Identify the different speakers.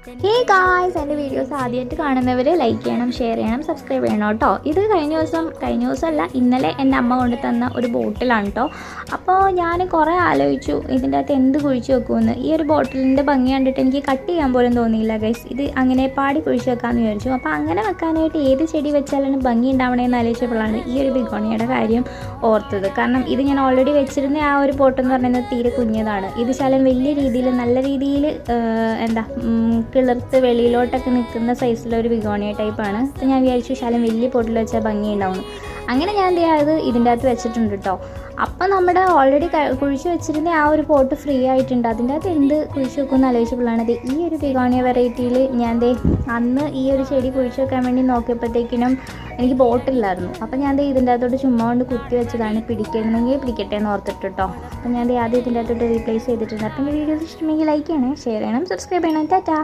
Speaker 1: Hey guys, എൻ്റെ videos ആദ്യമായിട്ട് കാണുന്നവർ ലൈക്ക് ചെയ്യണം, ഷെയർ ചെയ്യണം, സബ്സ്ക്രൈബ് ചെയ്യണം കേട്ടോ. ഇത് കഴിഞ്ഞ ദിവസമല്ല, ഇന്നലെ എൻ്റെ അമ്മ കൊണ്ട് തന്ന ഒരു ബോട്ടിലാണ് കേട്ടോ. അപ്പോൾ ഞാൻ കുറേ ആലോചിച്ചു ഇതിൻ്റെ അകത്ത് എന്ത് കുഴിച്ച് വെക്കുമെന്ന്. ഈ ഒരു ബോട്ടിലിൻ്റെ ഭംഗി കണ്ടിട്ട് എനിക്ക് കട്ട് ചെയ്യാൻ പോലും തോന്നിയില്ല ഗൈസ്. ഇത് അങ്ങനെ പാടി കുഴിച്ച് വെക്കാമെന്ന് വിചാരിച്ചു. അപ്പോൾ അങ്ങനെ വെക്കാനായിട്ട് ഏത് ചെടി വെച്ചാലാണ് ഭംഗി ഉണ്ടാവണമെന്ന് ആലോചിച്ചപ്പോഴാണ് ഈ ഒരു ബിഗോണിയുടെ കാര്യം ഓർത്തത്. കാരണം ഇത് ഞാൻ ഓൾറെഡി വെച്ചിരുന്ന ആ ഒരു പോട്ടെന്ന് പറയുന്നത് തീരെ കുഞ്ഞതാണ്. ഇത് ശകലം വലിയ രീതിയിൽ നല്ല രീതിയിൽ കിളിർത്ത് വെളിയിലോട്ടൊക്കെ നിൽക്കുന്ന സൈസിലൊരു ബിഗോണിയ ടൈപ്പാണ്. അപ്പോൾ ഞാൻ വിചാരിച്ചു ശകലം വലിയ പോട്ടിൽ വെച്ചാൽ ഭംഗി ഉണ്ടാവുന്നു. അങ്ങനെ ഞാൻ എന്ത് ചെയ്യാത് ഇതിൻ്റെ അകത്ത് വെച്ചിട്ടുണ്ട് കേട്ടോ. അപ്പം നമ്മുടെ ഓൾറെഡി കുഴിച്ച് വെച്ചിരുന്ന ആ ഒരു പോട്ട് ഫ്രീ ആയിട്ടുണ്ട്. അതിൻ്റെ അകത്ത് എന്ത് കുഴിച്ച് വെക്കുമെന്ന് ആലോചിച്ചപ്പോഴാണ് ഈ ഒരു ബിഗോണിയ വെറൈറ്റിയിൽ ഞാൻ അന്ന് ഈ ഒരു ചെടി കുഴിച്ച് വെക്കാൻ വേണ്ടി നോക്കിയപ്പോഴത്തേക്കിനും എനിക്ക് ബോട്ടില്ലായിരുന്നു. അപ്പം ഞാൻ ഇതിൻ്റെ അകത്തോട്ട് ചുമ്മാ കൊണ്ട് കുത്തി വെച്ചതാണ്. പിടിക്കണമെങ്കിൽ പിടിക്കട്ടെ എന്ന് ഓർത്തിട്ട് കേട്ടോ. അപ്പം ഞാൻ ആദ്യം ഇതിൻ്റെ അകത്തോട്ട് റീപ്ലേസ് ചെയ്തിട്ടുണ്ട്. അപ്പം എൻ്റെ വീഡിയോസ് ഇഷ്ടമെങ്കിൽ ലൈക്ക് ചെയ്യണേ, ഷെയർ ചെയ്യണം, സബ്സ്ക്രൈബ് ചെയ്യണം. ടാറ്റാ.